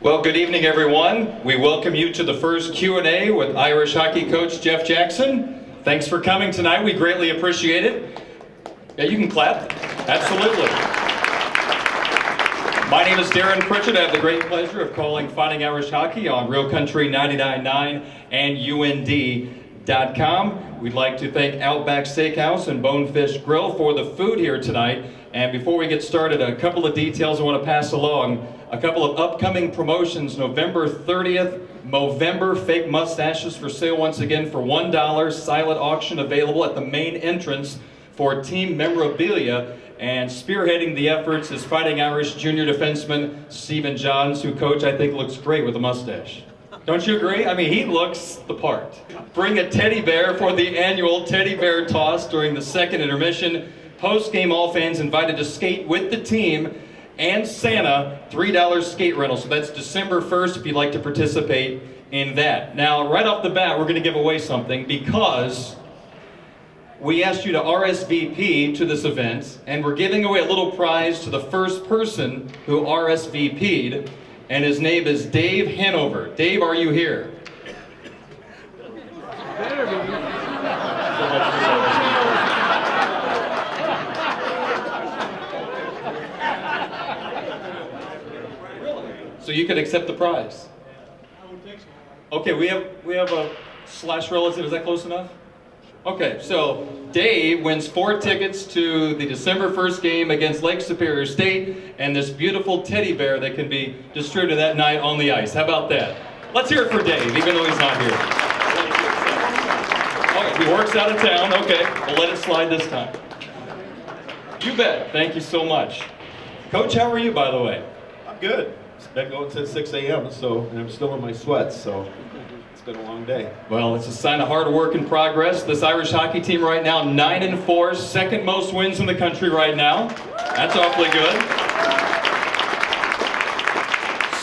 Well, good evening, everyone. We welcome you to the first Q&A with Irish hockey coach Jeff Jackson. Thanks for coming tonight. We greatly appreciate it. Yeah, you can clap. Absolutely. My name is Darin Pritchett. I have the great pleasure of calling Fighting Irish Hockey on Real Country 99.9 and UND.com. We'd like to thank Outback Steakhouse and Bonefish Grill for the food here tonight. And before we get started, a couple of details I want to pass along. A couple of upcoming promotions. November 30th, Movember fake mustaches for sale once again for $1. Silent auction available at the main entrance for team memorabilia. And spearheading the efforts is Fighting Irish junior defenseman Stephen Johns, who, coach, I think looks great with a mustache. Don't you agree? I mean, he looks the part. Bring a teddy bear for the annual teddy bear toss during the second intermission. Post-game, all fans invited to skate with the team and Santa, $3 skate rental. So that's December 1st if you'd like to participate in that. Now, right off the bat, we're going to give away something because we asked you to RSVP to this event, and we're giving away a little prize to the first person who RSVP'd, and his name is Dave Hanover. Dave, are you here? So you could accept the prize? I would think so. Okay, we have a slash relative. Is that close enough? Okay, so Dave wins 4 tickets to the December 1st game against Lake Superior State and this beautiful teddy bear that can be distributed that night on the ice. How about that? Let's hear it for Dave, even though he's not here. Oh, he works out of town. Okay, we'll let it slide this time. You bet. Thank you so much. Coach, how are you, by the way? I'm good. It's been going since 6 a.m. and I'm still in my sweats, so it's been a long day. Well, it's a sign of hard work and progress. This Irish hockey team right now, 9-4, second most wins in the country right now. That's awfully good.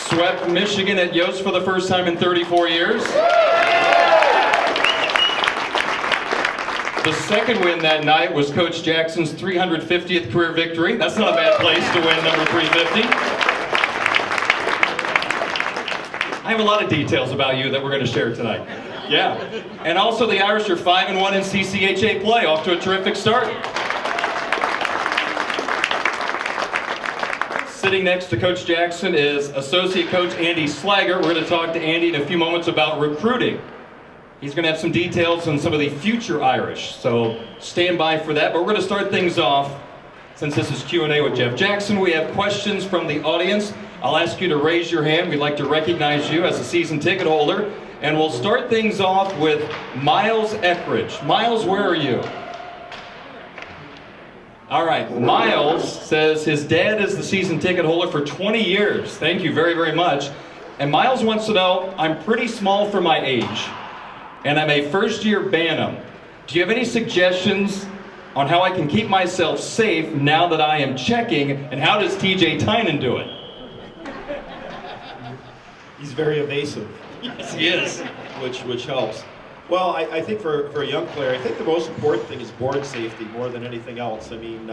Swept Michigan at Yost for the first time in 34 years. The second win that night was Coach Jackson's 350th career victory. That's not a bad place to win number 350. I have a lot of details about you that we're going to share tonight. Yeah. And also the Irish are 5-1 in CCHA play, off to a terrific start. Sitting next to Coach Jackson is Associate Coach Andy Slaggert. We're going to talk to Andy in a few moments about recruiting. He's going to have some details on some of the future Irish, so stand by for that. But we're going to start things off. Since this is Q&A with Jeff Jackson, we have questions from the audience. I'll ask you to raise your hand. We'd like to recognize you as a season ticket holder. And we'll start things off with Miles Eckridge. Miles, where are you? All right, Miles says his dad is the season ticket holder for 20 years. Thank you very, very much. And Miles wants to know, I'm pretty small for my age, and I'm a first-year Bantam. Do you have any suggestions on how I can keep myself safe now that I am checking, and how does TJ Tynan do it? He's very evasive. Yes, he is. Which helps. Well, I think for a young player, I think the most important thing is board safety more than anything else. I mean,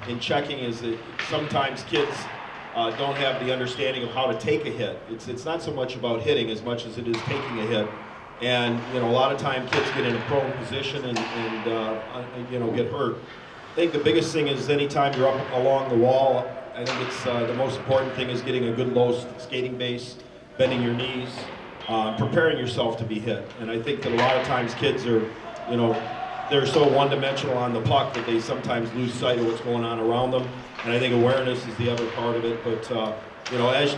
in checking is that sometimes kids don't have the understanding of how to take a hit. It's not so much about hitting as much as it is taking a hit. And, you know, a lot of time kids get in a prone position and you know, get hurt. I think the biggest thing is anytime you're up along the wall, I think it's the most important thing is getting a good low skating base, bending your knees, preparing yourself to be hit. And I think that a lot of times kids are, you know, they're so one-dimensional on the puck that they sometimes lose sight of what's going on around them. And I think awareness is the other part of it. But you know, as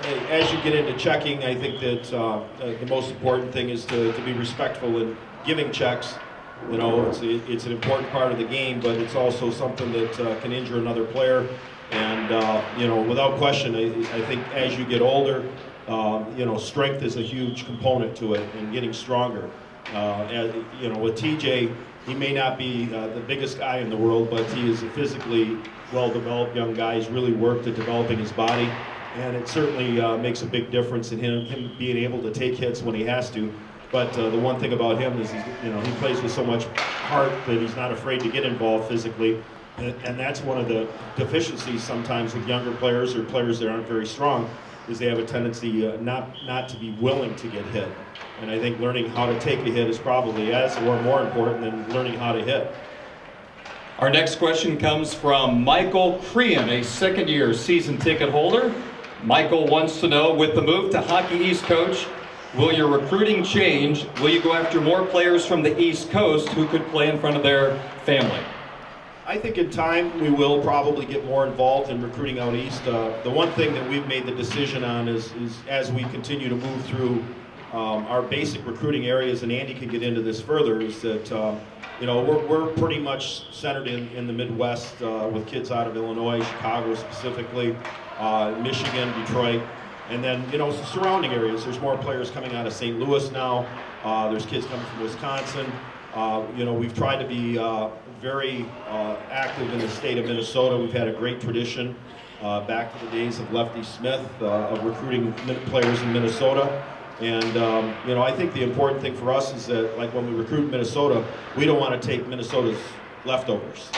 you get into checking, I think that the most important thing is to be respectful in giving checks. You know, it's an important part of the game, but it's also something that can injure another player. And you know, without question, I think as you get older, you know, strength is a huge component to it, and getting stronger. You know, with TJ, he may not be the biggest guy in the world, but he is a physically well-developed young guy. He's really worked at developing his body. And it certainly makes a big difference in him being able to take hits when he has to. But the one thing about him is, you know, he plays with so much heart that he's not afraid to get involved physically. And that's one of the deficiencies sometimes with younger players or players that aren't very strong, is they have a tendency not to be willing to get hit. And I think learning how to take a hit is probably as or more important than learning how to hit. Our next question comes from Michael Priam, a second-year season ticket holder. Michael wants to know, with the move to Hockey East, Coach, will your recruiting change? Will you go after more players from the East Coast who could play in front of their family? I think in time we will probably get more involved in recruiting out east. The one thing that we've made the decision on is as we continue to move through our basic recruiting areas, and Andy can get into this further, is that you know, we're pretty much centered in the Midwest with kids out of Illinois, Chicago specifically, Michigan, Detroit, and then, you know, surrounding areas. There's more players coming out of St. Louis now. There's kids coming from Wisconsin. You know, we've tried to be very active in the state of Minnesota. We've had a great tradition back to the days of Lefty Smith of recruiting players in Minnesota. And, you know, I think the important thing for us is that, like, when we recruit Minnesota, we don't want to take Minnesota's leftovers,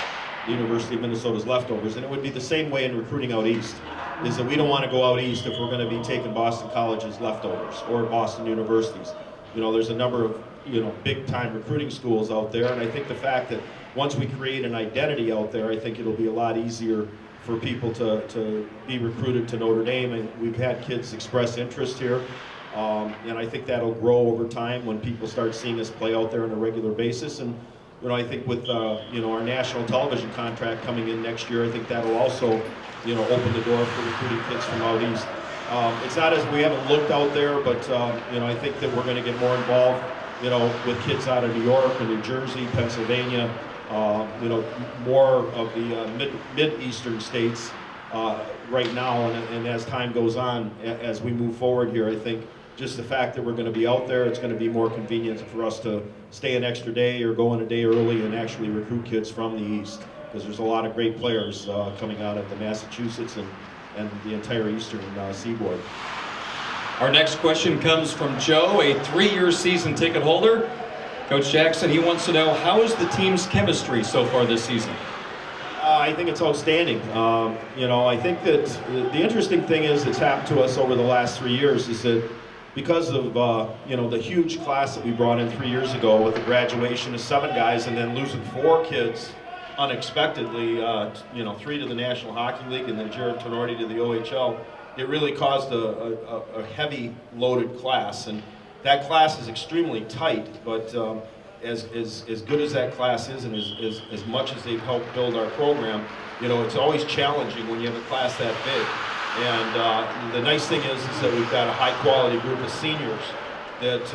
the University of Minnesota's leftovers. And it would be the same way in recruiting out east, is that we don't want to go out east if we're going to be taking Boston College's leftovers or Boston University's. You know, there's a number of, you know, big-time recruiting schools out there, and I think the fact that once we create an identity out there, I think it'll be a lot easier for people to be recruited to Notre Dame. And we've had kids express interest here. And I think that'll grow over time when people start seeing us play out there on a regular basis. And, you know, I think with, you know, our national television contract coming in next year, I think that'll also, you know, open the door for recruiting kids from out east. It's not as we haven't looked out there, but, you know, I think that we're going to get more involved, you know, with kids out of New York and New Jersey, Pennsylvania, you know, more of the mid-eastern states right now. And as time goes on, as we move forward here, I think just the fact that we're going to be out there, it's going to be more convenient for us to stay an extra day or go in a day early and actually recruit kids from the East, because there's a lot of great players coming out of the Massachusetts and the entire eastern seaboard. Our next question comes from Joe, a 3-year season ticket holder. Coach Jackson, he wants to know, how is the team's chemistry so far this season? I think it's outstanding. You know, I think that the interesting thing is that's happened to us over the last 3 years is that because of you know, the huge class that we brought in 3 years ago with the graduation of 7 guys and then losing 4 kids unexpectedly, you know, 3 to the National Hockey League and then Jared Tenorti to the OHL, it really caused a heavy loaded class. And that class is extremely tight, but as good as that class is and as much as they've helped build our program, you know, it's always challenging when you have a class that big. And the nice thing is that we've got a high-quality group of seniors that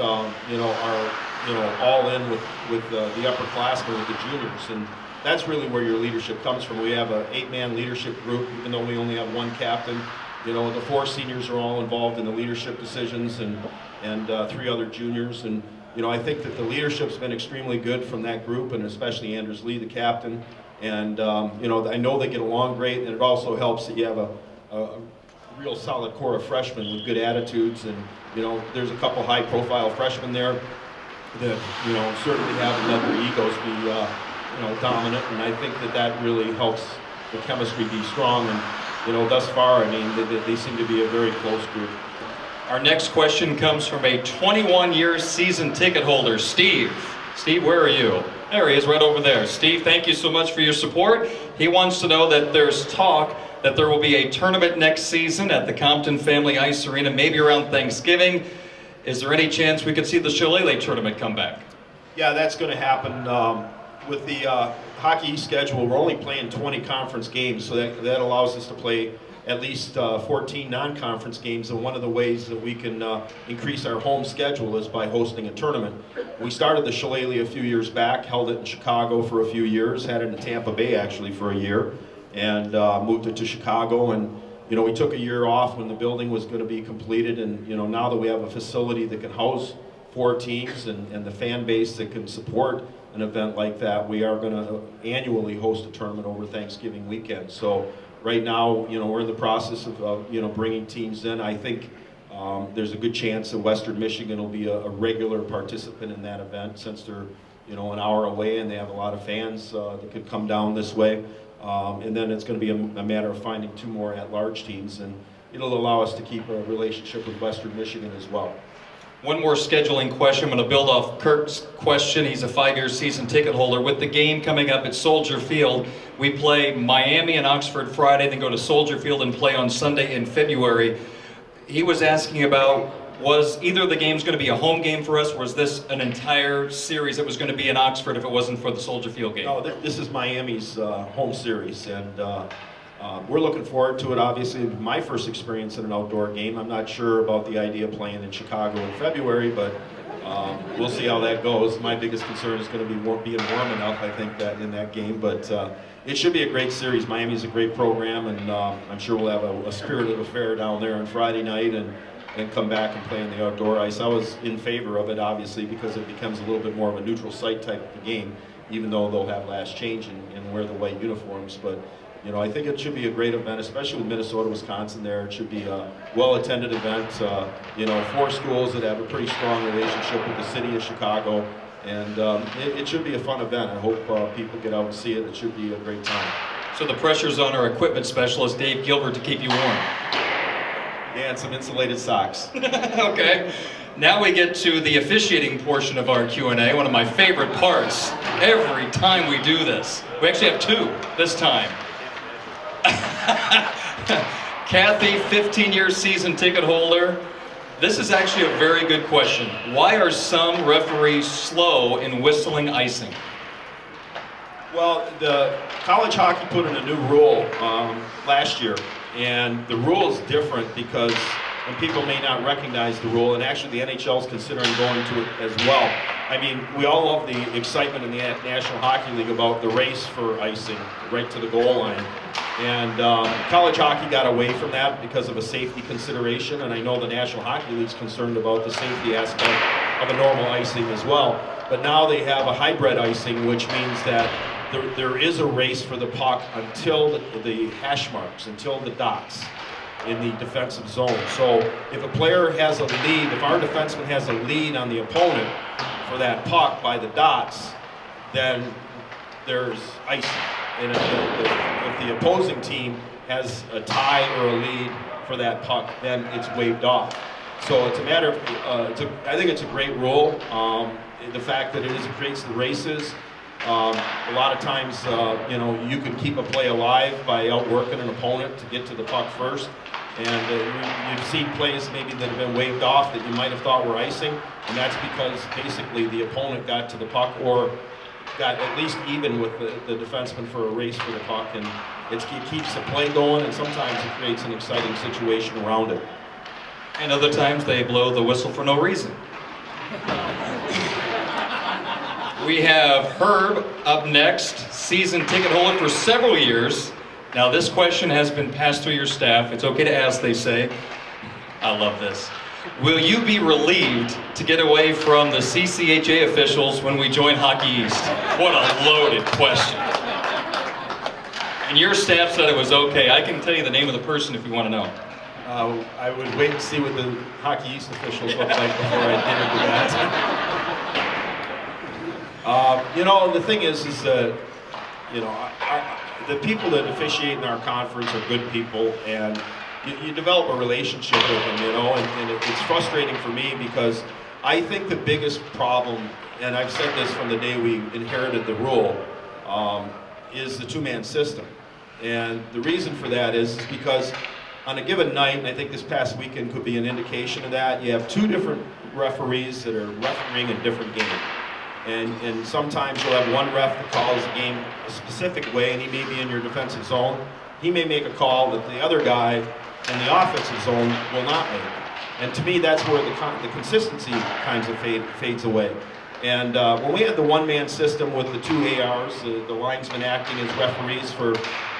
you know, are, you know, all in with the upperclassmen, with the juniors, and that's really where your leadership comes from. We have an 8-man leadership group, even though we only have 1 captain. You know, the 4 seniors are all involved in the leadership decisions, and 3 other juniors. And you know, I think that the leadership's been extremely good from that group, and especially Anders Lee, the captain. And you know, I know they get along great, and it also helps that you have a real solid core of freshmen with good attitudes. And you know, there's a couple high-profile freshmen there that, you know, certainly haven't let their egos be you know, dominant, and I think that that really helps the chemistry be strong. And you know, thus far, I mean, they seem to be a very close group. Our next question comes from a 21-year season ticket holder, Steve. Steve, where are you? There he is, right over there. Steve, thank you so much for your support. He wants to know that there's talk that there will be a tournament next season at the Compton Family Ice Arena, maybe around Thanksgiving. Is there any chance we could see the Shillelagh tournament come back? Yeah, that's going to happen. With the Hockey East schedule, we're only playing 20 conference games, so that allows us to play at least 14 non-conference games, and one of the ways that we can increase our home schedule is by hosting a tournament. We started the Shillelagh a few years back, held it in Chicago for a few years, had it in Tampa Bay actually for a year, and moved it to Chicago. And you know, we took a year off when the building was going to be completed, and you know, now that we have a facility that can house 4 teams and the fan base that can support an event like that, we are going to annually host a tournament over Thanksgiving weekend. So right now, you know, we're in the process of you know, bringing teams in. I think there's a good chance that Western Michigan will be a regular participant in that event, since they're, you know, an hour away and they have a lot of fans that could come down this way. And then it's going to be a matter of finding 2 more at-large teams. And it'll allow us to keep a relationship with Western Michigan as well. One more scheduling question. I'm going to build off Kirk's question. He's a 5-year season ticket holder. With the game coming up at Soldier Field, we play Miami and Oxford Friday, then go to Soldier Field and play on Sunday in February. He was asking about, was either of the games going to be a home game for us, or was this an entire series that was going to be in Oxford if it wasn't for the Soldier Field game? No, this is Miami's home series, and we're looking forward to it. Obviously, my first experience in an outdoor game. I'm not sure about the idea of playing in Chicago in February, but we'll see how that goes. My biggest concern is going to be being warm enough, I think, that in that game. But it should be a great series. Miami's a great program, and I'm sure we'll have a spirited affair down there on Friday night and come back and play on the outdoor ice. I was in favor of it, obviously, because it becomes a little bit more of a neutral site type of game, even though they'll have last change and wear the white uniforms. But you know, I think it should be a great event, especially with Minnesota, Wisconsin there. It should be a well-attended event. You know, 4 schools that have a pretty strong relationship with the city of Chicago. And it should be a fun event. I hope people get out and see it. It should be a great time. So the pressure's on our equipment specialist, Dave Gilbert, to keep you warm. Yeah, and some insulated socks. Okay. Now we get to the officiating portion of our Q&A, one of my favorite parts every time we do this. We actually have 2 this time. Kathy, 15-year season ticket holder. This is actually a very good question. Why are some referees slow in whistling icing? Well, the college hockey put in a new rule last year, and the rule is different because, and people may not recognize the rule, and actually the NHL is considering going to it as well. I mean, we all love the excitement in the National Hockey League about the race for icing right to the goal line. And college hockey got away from that because of a safety consideration, and I know the National Hockey League is concerned about the safety aspect of a normal icing as well. But now they have a hybrid icing, which means that there is a race for the puck until the hash marks, until the dots in the defensive zone. So if a player has a lead, if our defenseman has a lead on the opponent for that puck by the dots, then there's icing. And if the opposing team has a tie or a lead for that puck, then it's waved off. So it's a matter of, I think it's a great rule. The fact that it creates the races. A lot of times, you know, you can keep a play alive by outworking an opponent to get to the puck first. And you've seen plays maybe that have been waved off that you might have thought were icing, and that's because basically the opponent got to the puck or got at least even with the defenseman for a race for the puck, and it keeps the play going, and sometimes it creates an exciting situation around it. And other times they blow the whistle for no reason. We have Herb up next, season ticket holder for several years. Now this question has been passed through your staff. It's okay to ask, they say. I love this. Will you be relieved to get away from the CCHA officials when we join Hockey East? What a loaded question. And your staff said it was okay. I can tell you the name of the person if you want to know. I would wait and see what the Hockey East officials look like before I get into that. You know, the thing is that, you know, the people that officiate in our conference are good people, and you develop a relationship with them, you know, and it's frustrating for me because I think the biggest problem, and I've said this from the day we inherited the rule, is the 2-man system. And the reason for that is because on a given night, and I think this past weekend could be an indication of that, you have 2 different referees that are refereeing a different game. And sometimes you'll have one ref that calls the game a specific way, and he may be in your defensive zone. He may make a call that the other guy in the offensive zone will not make. And to me, that's where the consistency kind of fades away. And when we had the 1-man system with the 2 ARs, the linesmen acting as referees for,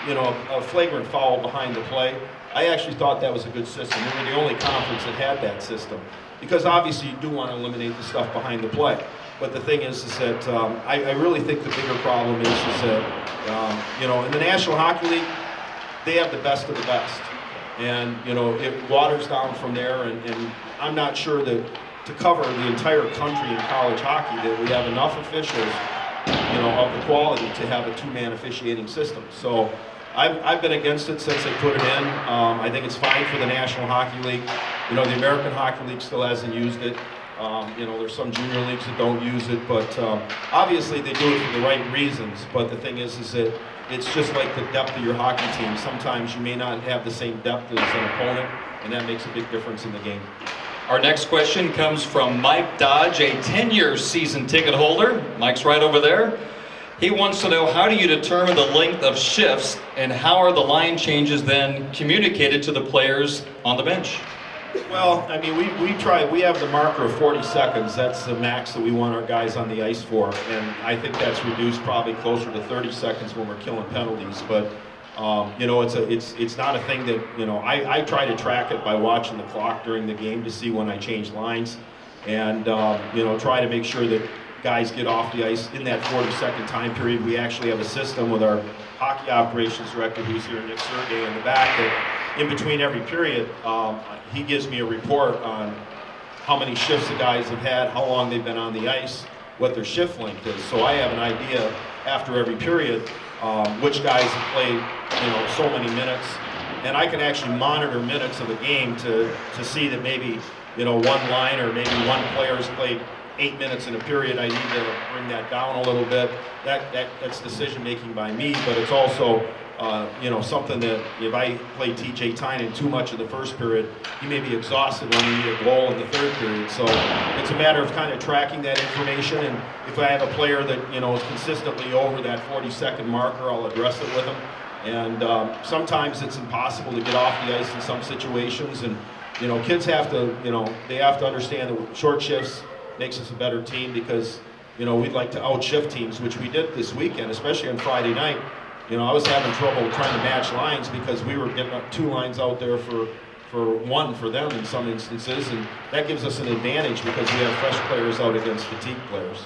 you know, a flagrant foul behind the play, I actually thought that was a good system. We were the only conference that had that system. Because obviously you do want to eliminate the stuff behind the play. But the thing is that I really think the bigger problem is that, you know, in the National Hockey League, they have the best of the best. And, you know, it waters down from there, and I'm not sure that to cover the entire country in college hockey that we have enough officials, you know, of the quality to have a 2-man officiating system. So I've been against it since they put it in. I think it's fine for the National Hockey League. You know, the American Hockey League still hasn't used it. You know, there's some junior leagues that don't use it, but obviously they do it for the right reasons. But the thing is that it's just like the depth of your hockey team. Sometimes you may not have the same depth as an opponent, and that makes a big difference in the game. Our next question comes from Mike Dodge, a 10-year season ticket holder. Mike's right over there. He wants to know, how do you determine the length of shifts, and how are the line changes then communicated to the players on the bench? Well, I mean, we have the marker of 40 seconds. That's the max that we want our guys on the ice for, and I think that's reduced probably closer to 30 seconds when we're killing penalties. But you know, it's not a thing that, you know, I try to track it by watching the clock during the game to see when I change lines, and you know, try to make sure that guys get off the ice in that 40-second time period. We actually have a system with our hockey operations director, who's here, Nick Sergey, in the back, that in between every period, he gives me a report on how many shifts the guys have had, how long they've been on the ice, what their shift length is. So I have an idea after every period which guys have played, you know, so many minutes, and I can actually monitor minutes of a game to see that maybe, you know, one line or maybe one player has played 8 minutes in a period. I need to bring that down a little bit. That's decision making by me, but it's also you know, something that if I play TJ Tynan too much of the first period, he may be exhausted when we need a goal in the third period. So it's a matter of kind of tracking that information, and if I have a player that, you know, is consistently over that 40-second marker, I'll address it with him. And sometimes it's impossible to get off the ice in some situations, and you know, kids have to, you know, they have to understand that short shifts makes us a better team, because, you know, we'd like to outshift teams, which we did this weekend, especially on Friday night. You know, I was having trouble trying to match lines because we were getting up 2 lines out there for one for them in some instances, and that gives us an advantage because we have fresh players out against fatigued players.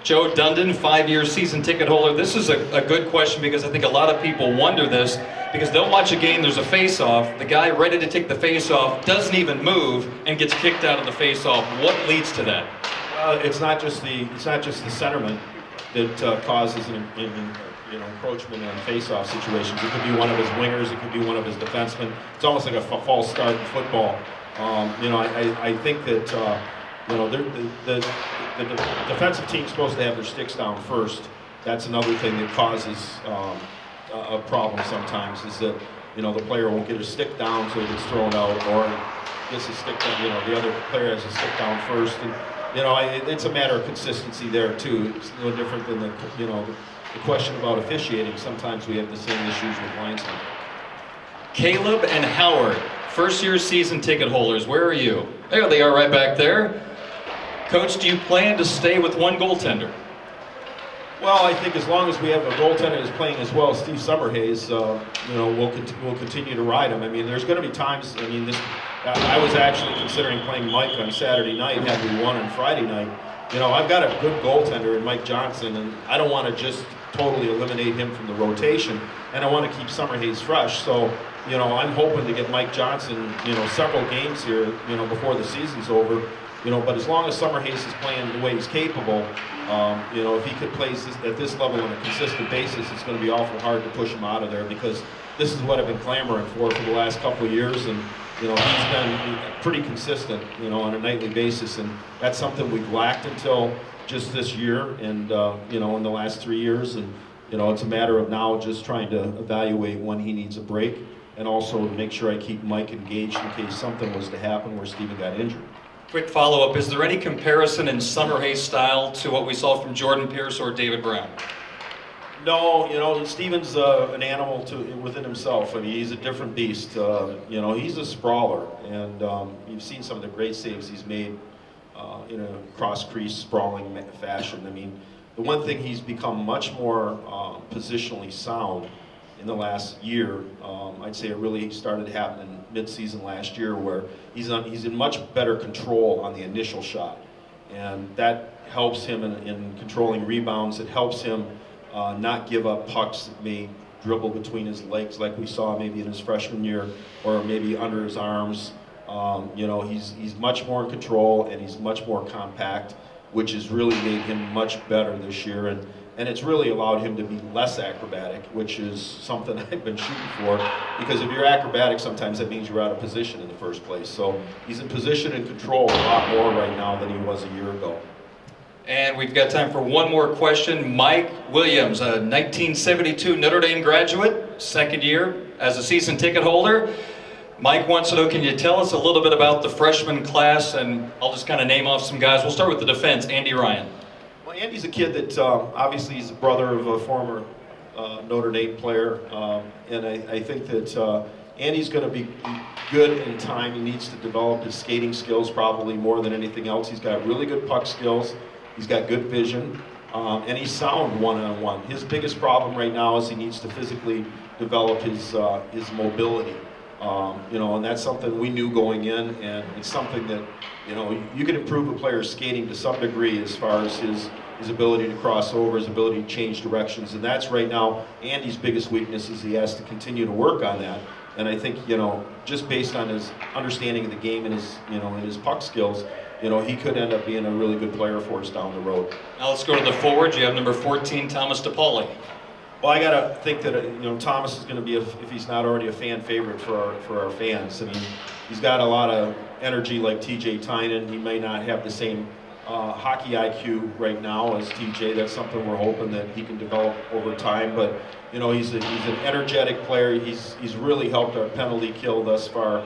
Joe Dundon, 5-year season ticket holder. This is a good question, because I think a lot of people wonder this, because they'll watch a game, there's a face-off, the guy ready to take the face-off doesn't even move and gets kicked out of the face-off. What leads to that? It's not just the centerman that causes an you know, encroachment on face-off situations. It could be one of his wingers, it could be one of his defensemen. It's almost like a false start in football. You know, I think that you know, the defensive team's supposed to have their sticks down first. That's another thing that causes a problem sometimes, is that, you know, the player won't get his stick down, so he gets thrown out, or gets his stick down, you know, the other player has his stick down first. And, you know, it's a matter of consistency there too. It's no different than the, you know, the question about officiating. Sometimes we have the same issues with linesmen. Caleb and Howard, first-year season ticket holders. Where are you? There they are, right back there. Coach, do you plan to stay with one goaltender? Well, I think as long as we have a goaltender that's playing as well as Steve Summerhays, you know, we'll continue to ride him. I mean, there's going to be times. I mean, I was actually considering playing Mike on Saturday night, had we won on Friday night. You know, I've got a good goaltender in Mike Johnson, and I don't want to just totally eliminate him from the rotation, and I want to keep Summerhays fresh. So, you know, I'm hoping to get Mike Johnson, you know, several games here, you know, before the season's over. You know, but as long as Summerhays is playing the way he's capable, you know, if he could play at this level on a consistent basis, it's going to be awful hard to push him out of there, because this is what I've been clamoring for the last couple of years, and you know, he's been pretty consistent, you know, on a nightly basis, and that's something we've lacked until just this year, and you know, in the last 3 years, and you know, it's a matter of now just trying to evaluate when he needs a break, and also make sure I keep Mike engaged in case something was to happen where Steven got injured. Quick follow-up, is there any comparison in Summerhays' style to what we saw from Jordan Pierce or David Brown? No, you know, Steven's an animal within himself. I mean, he's a different beast. You know, he's a sprawler, and you've seen some of the great saves he's made in a cross-crease, sprawling fashion. I mean, the one thing he's become much more positionally sound in the last year. I'd say it really started happening mid-season last year, where he's in much better control on the initial shot, and that helps him in controlling rebounds. It helps him not give up pucks that may dribble between his legs, like we saw maybe in his freshman year, or maybe under his arms. You know, he's much more in control, and he's much more compact, which has really made him much better this year. And and it's really allowed him to be less acrobatic, which is something I've been shooting for, because if you're acrobatic, sometimes that means you're out of position in the first place. So he's in position and control a lot more right now than he was a year ago. And we've got time for one more question. Mike Williams, a 1972 Notre Dame graduate, second year as a season ticket holder. Mike wants to know, can you tell us a little bit about the freshman class? And I'll just kind of name off some guys. We'll start with the defense, Andy Ryan. Well, Andy's a kid that obviously he's the brother of a former Notre Dame player, and I think that Andy's going to be good in time. He needs to develop his skating skills probably more than anything else. He's got really good puck skills. He's got good vision, and he's sound one-on-one. His biggest problem right now is he needs to physically develop his mobility. You know, and that's something we knew going in, and it's something that, you know, you can improve a player's skating to some degree as far as his ability to cross over, his ability to change directions, and that's right now Andy's biggest weakness, is he has to continue to work on that. And I think, you know, just based on his understanding of the game and his, you know, and his puck skills, you know, he could end up being a really good player for us down the road. Now let's go to the forwards. You have number 14, Thomas DePauli. Well, I gotta think that, you know, Thomas is going to be, if he's not already a fan favorite for our fans. I mean, he's got a lot of energy like TJ Tynan. He may not have the same hockey IQ right now as TJ. That's something we're hoping that he can develop over time. But you know, he's an energetic player. He's really helped our penalty kill thus far.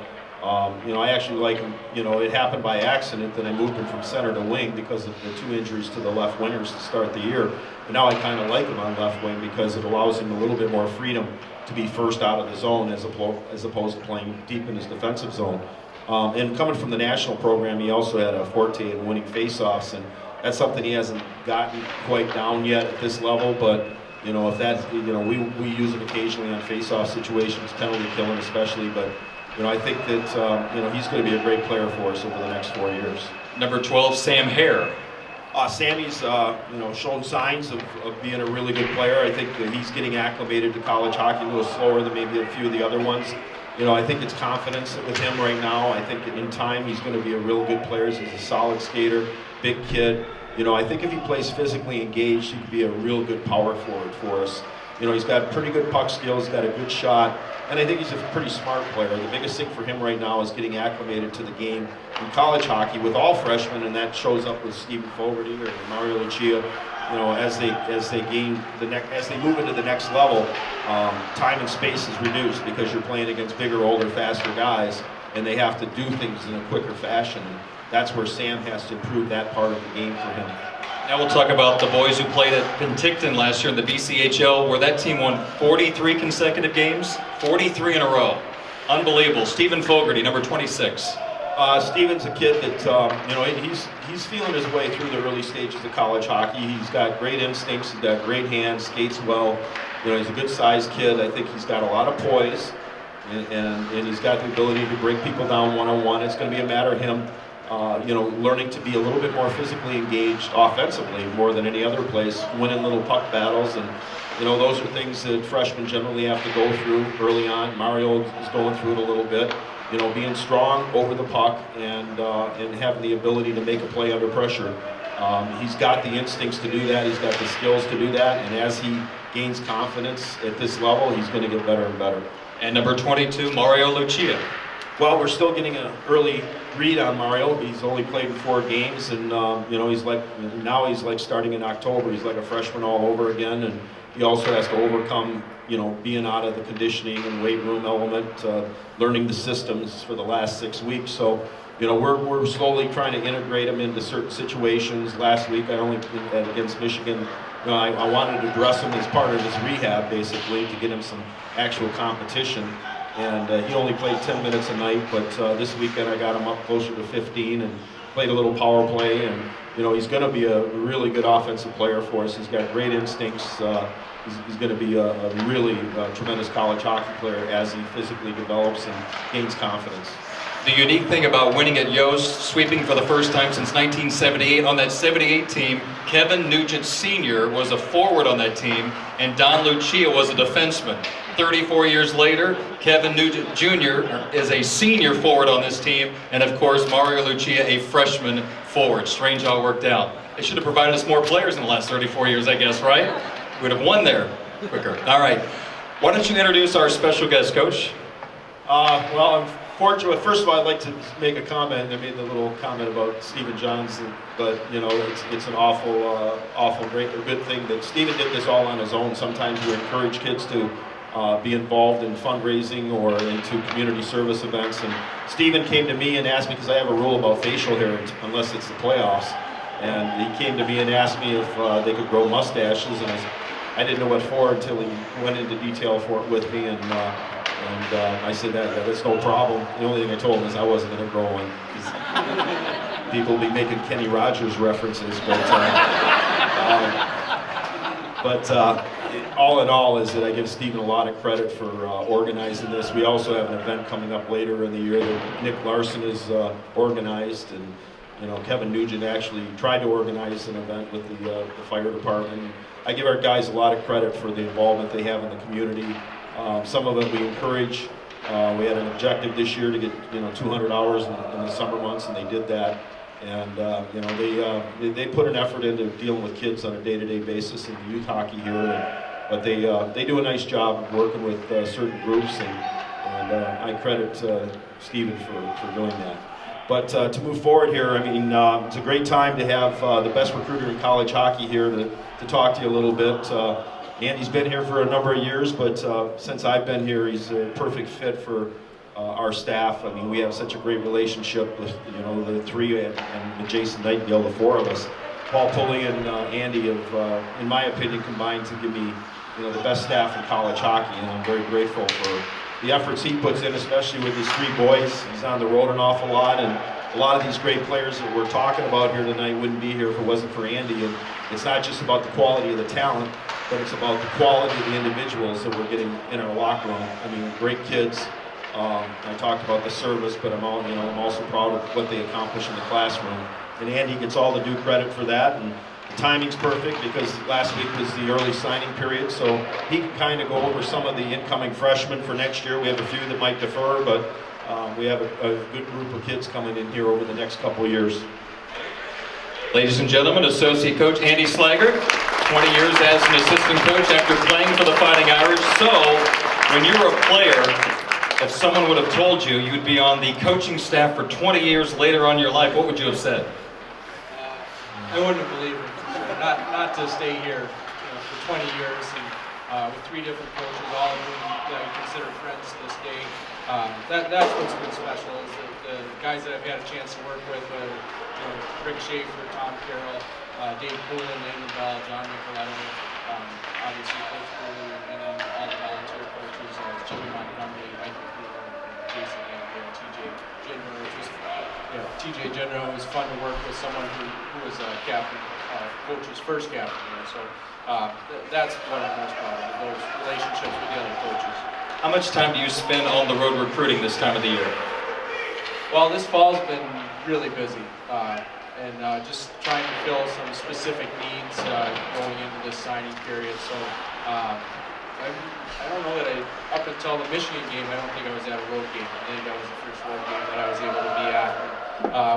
You know, I actually like him. You know, it happened by accident that I moved him from center to wing because of the 2 injuries to the left wingers to start the year. But now I kind of like him on left wing because it allows him a little bit more freedom to be first out of the zone as opposed to playing deep in his defensive zone. And coming from the national program, he also had a forte in winning faceoffs, and that's something he hasn't gotten quite down yet at this level. But you know, if that, you know, we use it occasionally on faceoff situations, penalty killing especially. But you know, I think that you know, he's going to be a great player for us over the next 4 years. Number 12, Sam Haire. Sammy's you know, shown signs of being a really good player. I think that he's getting acclimated to college hockey a little slower than maybe a few of the other ones. You know, I think it's confidence with him right now. I think in time he's going to be a real good player. He's a solid skater, big kid. You know, I think if he plays physically engaged, he could be a real good power forward for us. You know, he's got pretty good puck skills, got a good shot, and I think he's a pretty smart player. The biggest thing for him right now is getting acclimated to the game in college hockey with all freshmen, and that shows up with Stephen Fogarty or Mario Luchia. You know, as they move into the next level, time and space is reduced because you're playing against bigger, older, faster guys, and they have to do things in a quicker fashion. And that's where Sam has to improve that part of the game for him. Now we'll talk about the boys who played at Penticton last year in the BCHL, where that team won 43 consecutive games, 43 in a row. Unbelievable. Stephen Fogarty, number 26. Stephen's a kid that, you know, he's feeling his way through the early stages of college hockey. He's got great instincts, he's got great hands, skates well. You know, he's a good-sized kid. I think he's got a lot of poise, and he's got the ability to bring people down one-on-one. It's going to be a matter of him, you know, learning to be a little bit more physically engaged offensively more than any other place, winning little puck battles, and you know, those are things that freshmen generally have to go through early on. Mario is going through it a little bit. You know, being strong over the puck and having the ability to make a play under pressure. He's got the instincts to do that. He's got the skills to do that. And as he gains confidence at this level, he's going to get better and better. And number 22, Mario Luchia. Well, we're still getting an early read on Mario. He's only played in 4 games, and you know, he's like starting in October. He's like a freshman all over again, and he also has to overcome, you know, being out of the conditioning and weight room element, learning the systems for the last 6 weeks. So, you know, we're slowly trying to integrate him into certain situations. Last week, against Michigan, you know, I wanted to dress him as part of his rehab, basically, to get him some actual competition. And he only played 10 minutes a night, but this weekend I got him up closer to 15 and played a little power play. And you know, he's going to be a really good offensive player for us. He's got great instincts. He's going to be a really tremendous college hockey player as he physically develops and gains confidence. The unique thing about winning at Yost, sweeping for the first time since 1978, on that 78 team, Kevin Nugent Sr. was a forward on that team, and Don Luchia was a defenseman. 34 years later, Kevin Nugent Jr. is a senior forward on this team, and of course, Mario Luchia, a freshman forward. Strange how it worked out. They should have provided us more players in the last 34 years, I guess, right? We would have won there quicker. All right. Why don't you introduce our special guest, Coach? Well, I'm fortunate. First of all, I'd like to make a comment. I made the little comment about Stephen Johnson, but you know, it's an awful, great, or good thing that Stephen did this all on his own. Sometimes we encourage kids to be involved in fundraising or into community service events. And Stephen came to me and asked me, because I have a rule about facial hair unless it's the playoffs, and he came to me and asked me if they could grow mustaches, and I didn't know what for until he went into detail for it with me, and I said that's no problem. The only thing I told him is I wasn't going to grow one. People will be making Kenny Rogers references, but all in all is that I give Stephen a lot of credit for organizing this. We also have an event coming up later in the year that Nick Larson has organized, and you know, Kevin Nugent actually tried to organize an event with the fire department. I give our guys a lot of credit for the involvement they have in the community. Some of it we encourage. We had an objective this year to get 200 hours in the summer months, and they did that. And you know, they put an effort into dealing with kids on a day-to-day basis in the youth hockey here. But they do a nice job of working with certain groups, and I credit Stephen for doing that. But to move forward here, I mean, it's a great time to have the best recruiter in college hockey here to talk to you a little bit. Andy's been here for a number of years, but since I've been here, he's a perfect fit for our staff. I mean, we have such a great relationship with the three and Jason Nightingale, the four of us. Paul Pulley and Andy have, in my opinion, combined to give me the best staff in college hockey, and I'm very grateful for the efforts he puts in, especially with his three boys. He's on the road an awful lot, and a lot of these great players that we're talking about here tonight wouldn't be here if it wasn't for Andy. And it's not just about the quality of the talent, but it's about the quality of the individuals that we're getting in our locker room. I mean, great kids. I talked about the service, but I'm also proud of what they accomplish in the classroom. And Andy gets all the due credit for that. And the timing's perfect because last week was the early signing period, so he can kind of go over some of the incoming freshmen for next year. We have a few that might defer, but we have a good group of kids coming in here over the next couple of years. Ladies and gentlemen, Associate Coach Andy Slaggert, 20 years as an assistant coach after playing for the Fighting Irish. So, when you were a player, if someone would have told you you'd be on the coaching staff for 20 years later on in your life, what would you have said? I wouldn't have believed it. Not to stay here for 20 years and with three different coaches, all of whom I consider friends to this day. That's what's been special is the guys that I've had a chance to work with, Rick Schaefer, Tom Carroll, Dave Poulin, Nathan Bell, John Nicoletto, obviously Coach Poulin, and then all the volunteer coaches, Jimmy Montgomery, Mike McClure, Jason Andrew, TJ Jenner. TJ Jenner was fun to work with, someone who was a captain, coach's first captain. So that's what I'm most proud of, those relationships with the other coaches. How much time do you spend on the road recruiting this time of the year? Well, this fall's been really busy, and just trying to fill some specific needs going into this signing period. So I don't know that up until the Michigan game, I don't think I was at a road game. I think that was the first road game that I was able to be at.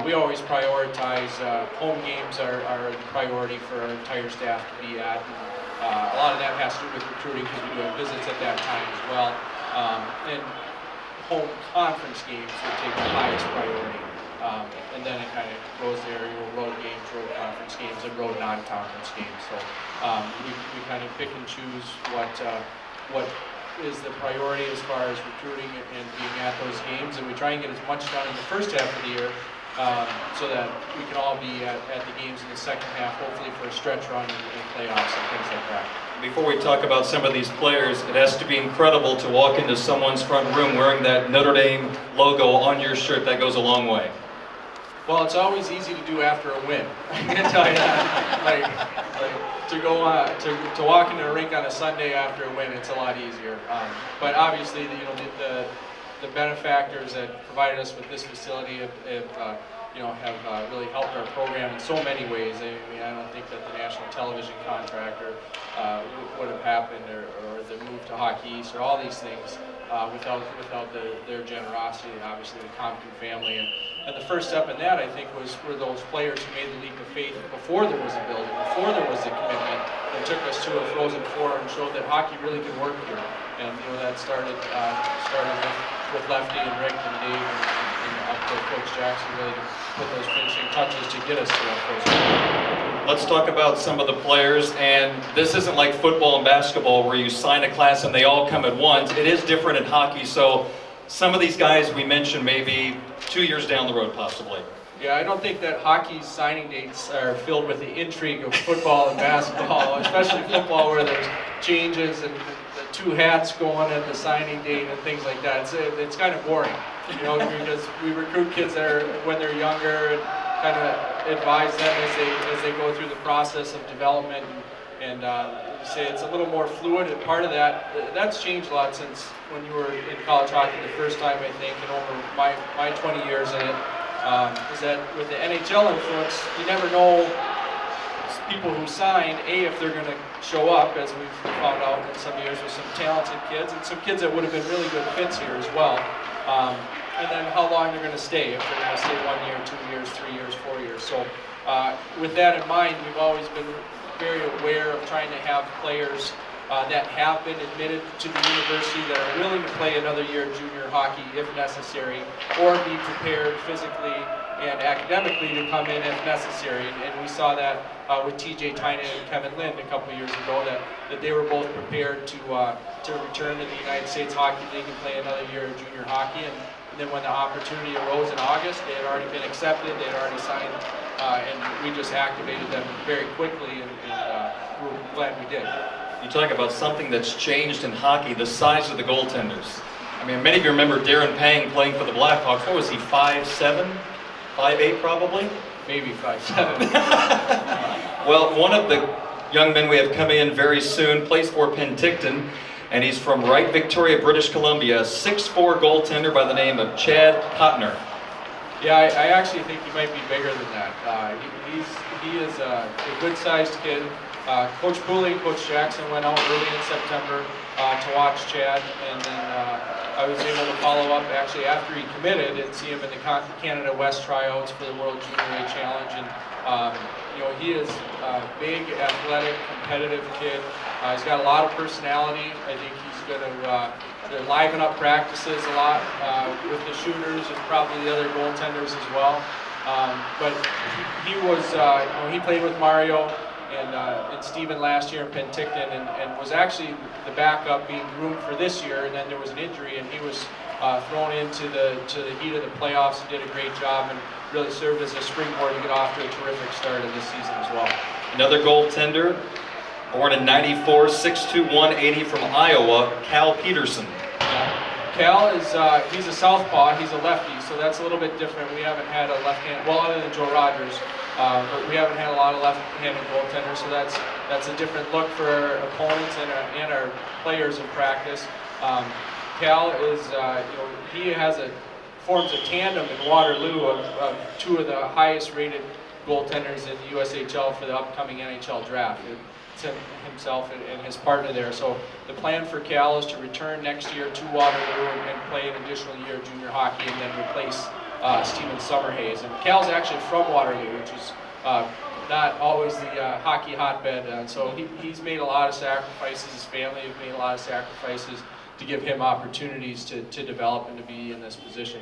We always prioritize home games are the priority for our entire staff to be at. A lot of that has to do with recruiting because we do have visits at that time as well. And home conference games would take the highest priority. And then it kind of goes there, road games, road conference games, and road non-conference games. So we kind of pick and choose what is the priority as far as recruiting and being at those games, and we try and get as much done in the first half of the year so that we can all be at the games in the second half, hopefully for a stretch run and playoffs and things like that. Before we talk about some of these players, it has to be incredible to walk into someone's front room wearing that Notre Dame logo on your shirt. That goes a long way. Well, it's always easy to do after a win. I can tell you that. To walk into a rink on a Sunday after a win, it's a lot easier. But obviously, the benefactors that provided us with this facility have really helped our program in so many ways. I mean, I don't think that the national television contract would have happened, or the move to Hockey East, or all these things without their generosity, and obviously the Compton family. And the first step in that, I think, were those players who made the leap of faith before there was a building, before there was a commitment, and took us to a Frozen Four and showed that hockey really could work here. And that started with Lefty and Rick and Dave and up to Coach Jackson, really to put those finishing touches to get us to that Frozen Four. Let's talk about some of the players, and this isn't like football and basketball where you sign a class and they all come at once. It is different in hockey, so some of these guys we mentioned maybe 2 years down the road possibly. Yeah, I don't think that hockey's signing dates are filled with the intrigue of football and basketball, especially football where there's changes and the two hats going at the signing date and things like that. It's kind of boring, because we recruit kids when they're younger and kind of advise them as they go through the process of development, and say it's a little more fluid. And part of that's changed a lot since when you were in college hockey the first time, I think, and over my 20 years in it. Is that with the NHL influence, you never know people who signed, if they're going to show up, as we've found out in some years with some talented kids, and some kids that would have been really good fits here as well. And then how long they're going to stay, if they're going to stay 1 year, 2 years, 3 years, 4 years. So with that in mind, we've always been very aware of trying to have players that have been admitted to the university that are willing to play another year of junior hockey if necessary, or be prepared physically and academically to come in if necessary. And we saw that with TJ Tynan and Kevin Lind a couple years ago, that they were both prepared to return to the United States Hockey League and play another year of junior hockey. And then when the opportunity arose in August, they had already been accepted, they had already signed, and we just activated them very quickly, and we're glad we did. You talk about something that's changed in hockey, the size of the goaltenders. I mean, many of you remember Darin Pang playing for the Blackhawks. What was he, 5'7", 5'8", probably? Maybe 5'7". Well, one of the young men we have coming in very soon plays for Penticton, and he's from Wright, Victoria, British Columbia, a 6'4" goaltender by the name of Chad Kutner. Yeah, I actually think he might be bigger than that. He is a good-sized kid. Coach Pooley and Coach Jackson went out early in September to watch Chad, and then I was able to follow up actually after he committed and see him in the Canada West tryouts for the World Junior A Challenge. And he is a big, athletic, competitive kid. He's got a lot of personality. I think he's going to liven up practices a lot with the shooters and probably the other goaltenders as well. But he was, he played with Mario and Steven last year in Penticton, and was actually the backup being groomed for this year, and then there was an injury, and he was thrown into the heat of the playoffs and did a great job, and really served as a springboard to get off to a terrific start of this season as well. Another goaltender, born in '94, 6'2", 180 from Iowa, Cal Petersen. Cal is, he's a southpaw, he's a lefty, so that's a little bit different. We haven't had a left-hand, well, other than Joe Rogers, but we haven't had a lot of left-handed goaltenders, so that's a different look for our opponents and our players in practice. Cal is, he forms a tandem in Waterloo of two of the highest-rated goaltenders in the USHL for the upcoming NHL draft. It's himself and his partner there. So the plan for Cal is to return next year to Waterloo and play an additional year of junior hockey, and then replace Steven Summerhays. And Cal's actually from Waterloo, which is not always the hockey hotbed. And so he's made a lot of sacrifices. His family have made a lot of sacrifices to give him opportunities to develop and to be in this position.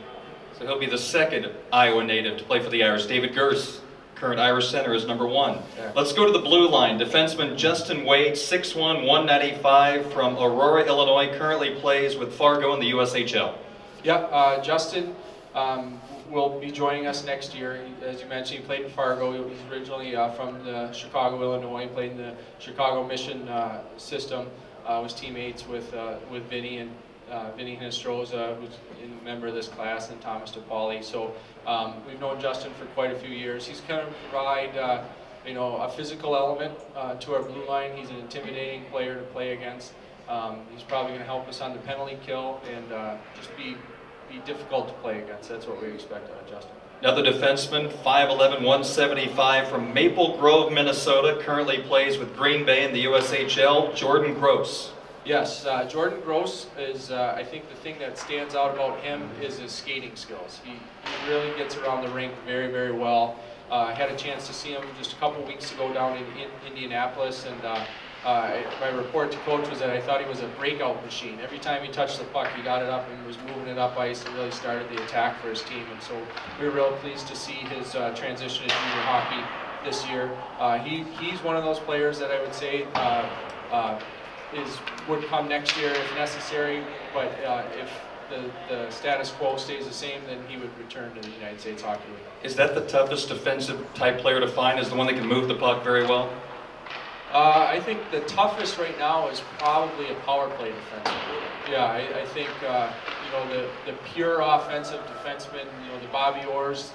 So he'll be the second Iowa native to play for the Irish. David Gers, current Irish center, is number one. Yeah. Let's go to the blue line. Defenseman Justin Wade, 6'1", 195 from Aurora, Illinois, currently plays with Fargo in the USHL. Yeah, Justin will be joining us next year. As you mentioned, he played in Fargo. He's originally from the Chicago, Illinois. He played in the Chicago Mission system. Was teammates with Vinnie and Vinnie Hinestroza, who's a member of this class, and Thomas DePauli. So we've known Justin for quite a few years. He's going to provide a physical element to our blue line. He's an intimidating player to play against. He's probably going to help us on the penalty kill and just be difficult to play against. That's what we expect out of Justin. Another defenseman, 5'11", 175 from Maple Grove, Minnesota, currently plays with Green Bay in the USHL, Jordan Gross. Yes, Jordan Gross is, I think the thing that stands out about him is his skating skills. He really gets around the rink very, very well. I had a chance to see him just a couple weeks ago down in Indianapolis, and my report to coach was that I thought he was a breakout machine. Every time he touched the puck, he got it up and was moving it up ice and really started the attack for his team. And so we were real pleased to see his transition to junior hockey this year. He's one of those players that I would say would come next year if necessary, but if the status quo stays the same, then he would return to the United States Hockey League. Is that the toughest defensive type player to find, is the one that can move the puck very well? I think the toughest right now is probably a power play defenseman. Yeah, I think you know, the pure offensive defensemen, you know, the Bobby Orrs,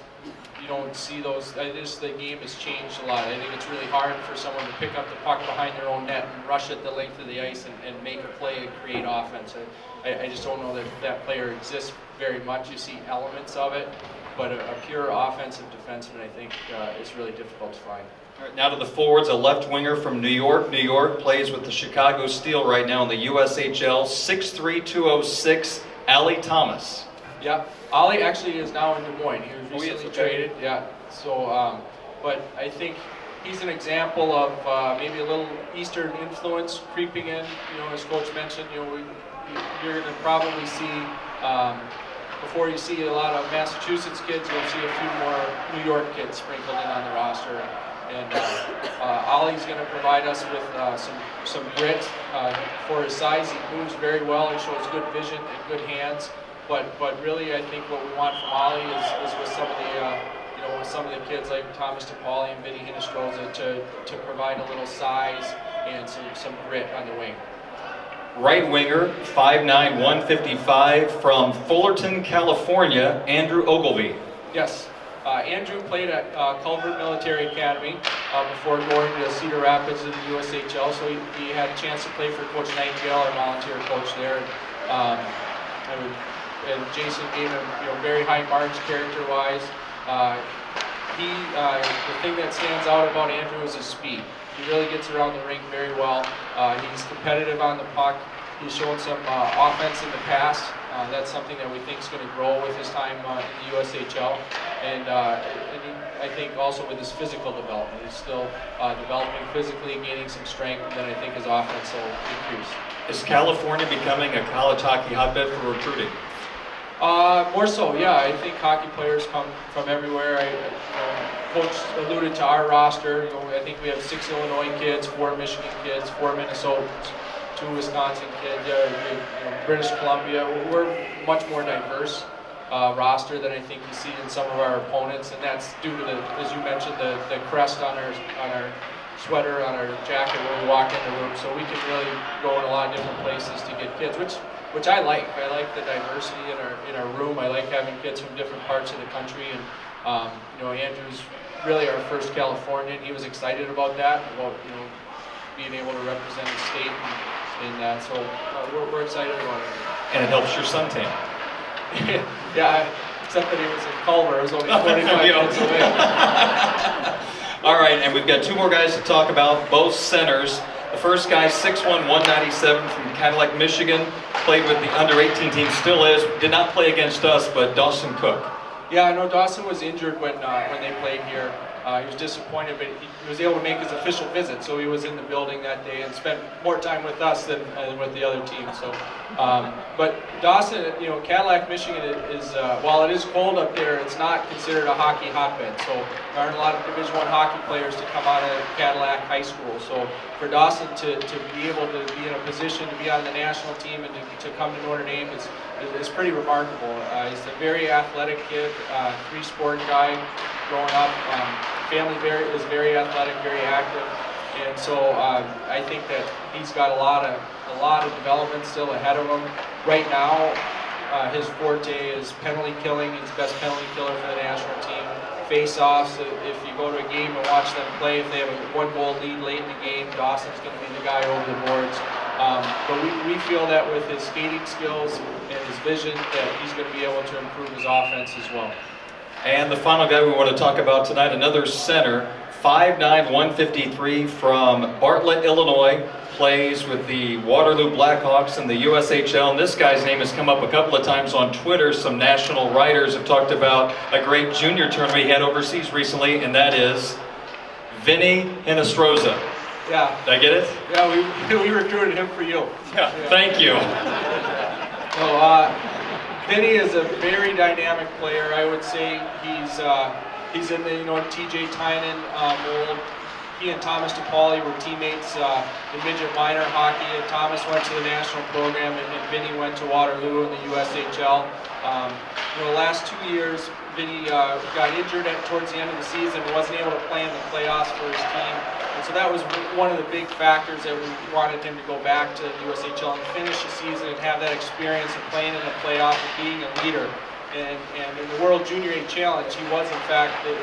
you don't see those. The game has changed a lot. I think it's really hard for someone to pick up the puck behind their own net and rush it the length of the ice and make a play and create offense. I just don't know that that player exists very much. You see elements of it, but a pure offensive defenseman, I think, is really difficult to find. All right, now to the forwards, a left winger from New York. New York plays with the Chicago Steel right now in the USHL, 6'3", 206, Ali Thomas. Yeah, Ali actually is now in Des Moines. He was recently traded. Yeah, so, but I think he's an example of maybe a little Eastern influence creeping in. You know, as Coach mentioned, you know, you're going to probably see, before you see a lot of Massachusetts kids, you'll see a few more New York kids sprinkled in on the roster. And Ollie's going to provide us with some grit. For his size, he moves very well. He shows good vision and good hands. But really, I think what we want from Ollie is with some of the you know, with some of the kids like Thomas DePauli and Vinnie Hinestroza to provide a little size and some grit on the wing. Right winger, 5'9", 155, from Fullerton, California, Andrew Ogilvie. Yes. Andrew played at Culver Military Academy before going to Cedar Rapids in the USHL, so he had a chance to play for Coach Nightingale, our volunteer coach there. And Jason gave him, you know, very high marks character-wise. The thing that stands out about Andrew is his speed. He really gets around the rink very well. He's competitive on the puck. He's shown some offense in the past. That's something that we think is going to grow with his time in the USHL. And I think also with his physical development. He's still developing physically, gaining some strength, and then I think his offense will increase. Is California becoming a college hockey hotbed for recruiting? More so, yeah. I think hockey players come from everywhere. Coach alluded to our roster. You know, I think we have 6 Illinois kids, 4 Michigan kids, 4 Minnesotans, 2 Wisconsin kids, British Columbia. We're much more diverse roster than I think you see in some of our opponents, and that's due to the, as you mentioned, the crest on our sweater, on our jacket when we walk in the room. So we can really go in a lot of different places to get kids, which I like. I like the diversity in our room. I like having kids from different parts of the country, and you know, Andrew's really our first Californian. He was excited about that, about, you know, being able to represent the state in that. So we're excited about it. And it helps your suntan. Yeah, except that he was in Culver. It was only 45 minutes away. All right, and we've got 2 more guys to talk about, both centers. The first guy, 6'1", 197 from Cadillac, Michigan, played with the under-18 team, still is, did not play against us, but Dawson Cook. Yeah, I know Dawson was injured when they played here. He was disappointed, but he was able to make his official visit, so he was in the building that day and spent more time with us than with the other team. So, but Dawson, you know, Cadillac, Michigan is while it is cold up there, it's not considered a hockey hotbed. So there aren't a lot of Division I hockey players to come out of Cadillac High School. So for Dawson to be able to be in a position to be on the national team and to come to Notre Dame is pretty remarkable. He's a very athletic kid, 3-sport guy growing up. Family is very athletic, very active, and so I think that he's got a lot of development still ahead of him. Right now, his forte is penalty killing. He's the best penalty killer for the national team. Face-offs. If you go to a game and watch them play, if they have a 1-goal lead late in the game, Dawson's going to be the guy over the boards. But we feel that with his skating skills and his vision, that he's going to be able to improve his offense as well. And the final guy we want to talk about tonight, another center, 5'9", 153 from Bartlett, Illinois, plays with the Waterloo Blackhawks in the USHL. And this guy's name has come up a couple of times on Twitter. Some national writers have talked about a great junior tournament he had overseas recently, and that is Vinnie Pecoraro. Yeah. Did I get it? Yeah, we recruited him for you. Yeah. Thank you. So, Vinnie is a very dynamic player. I would say he's in the TJ Tynan mold. He and Thomas DePauli were teammates in midget minor hockey. And Thomas went to the national program, and Vinnie went to Waterloo in the USHL. The last 2 years, Vinnie got injured towards the end of the season and wasn't able to play in the playoffs for his team. And so that was one of the big factors that we wanted him to go back to the USHL and finish the season and have that experience of playing in the playoff and being a leader. And in the World Junior A Challenge, he was in fact the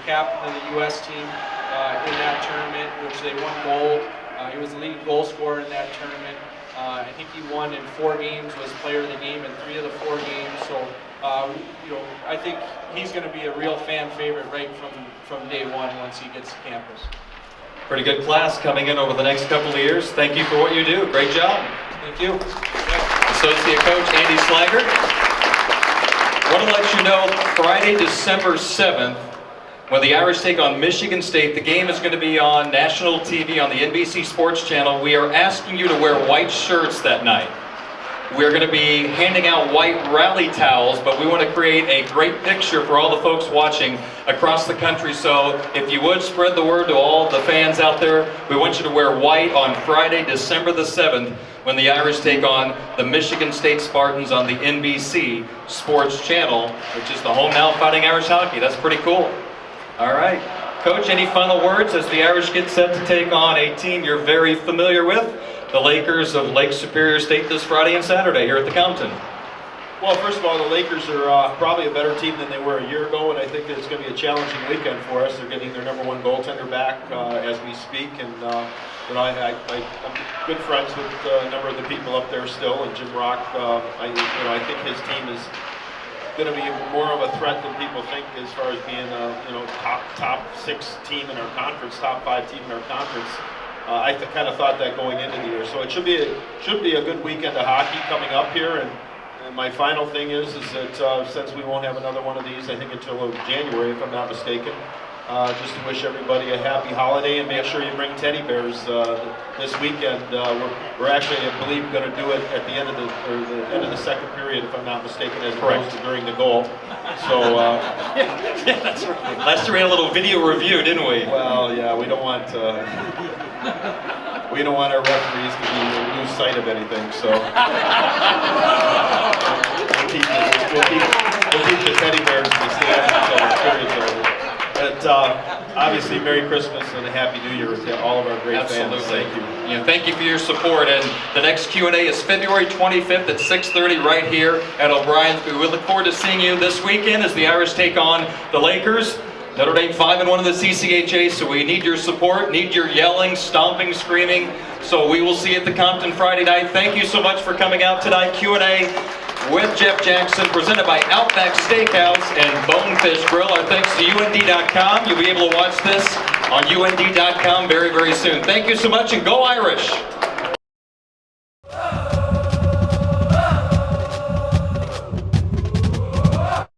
captain of the U.S. team in that tournament, which they won gold. He was the leading goal scorer in that tournament. I think he won in 4 games, was player of the game in 3 of the 4 games. So, I think he's going to be a real fan favorite right from day one once he gets to campus. Pretty good class coming in over the next couple of years. Thank you for what you do. Great job. Thank you. Associate Coach Andy Slaggert. I want to let you know, Friday, December 7th, when the Irish take on Michigan State, the game is going to be on national TV on the NBC Sports Channel. We are asking you to wear white shirts that night. We're going to be handing out white rally towels, but we want to create a great picture for all the folks watching across the country. So if you would spread the word to all the fans out there, we want you to wear white on Friday, December the 7th, when the Irish take on the Michigan State Spartans on the NBC Sports Channel, which is the home now Fighting Irish Hockey. That's pretty cool. All right. Coach, any final words as the Irish get set to take on a team you're very familiar with? The Lakers of Lake Superior State this Friday and Saturday here at the Compton. Well, first of all, the Lakers are probably a better team than they were a year ago, and I think it's going to be a challenging weekend for us. They're getting their #1 goaltender back as we speak, and I'm good friends with a number of the people up there still, and Jim Rock. I think his team is going to be more of a threat than people think as far as being top 6 team in our conference, top 5 team in our conference. I kind of thought that going into the year, so it should be a good weekend of hockey coming up here. And my final thing is that since we won't have another one of these, I think until January, if I'm not mistaken, just to wish everybody a happy holiday and make sure you bring teddy bears this weekend. We're actually, I believe, going to do it at the end of the second period, if I'm not mistaken, as opposed to during the goal. So yeah, that's right. Last year we had a little video review, didn't we? Well, yeah, we don't want our referees to lose sight of anything. So we'll keep the teddy bears in the stands until the period's over. But obviously, Merry Christmas and a Happy New Year to all of our great fans. Thank you. Yeah, thank you for your support. And the next Q&A is February 25th at 6:30 right here at O'Brien's. We look forward to seeing you this weekend as the Irish take on the Lakers. Notre Dame 5-1 in the CCHA, so we need your support, need your yelling, stomping, screaming. So we will see you at the Compton Friday night. Thank you so much for coming out tonight. Q&A with Jeff Jackson, presented by Outback Steakhouse and Bonefish Grill. Our thanks to UND.com. You'll be able to watch this on UND.com very, very soon. Thank you so much, and go Irish!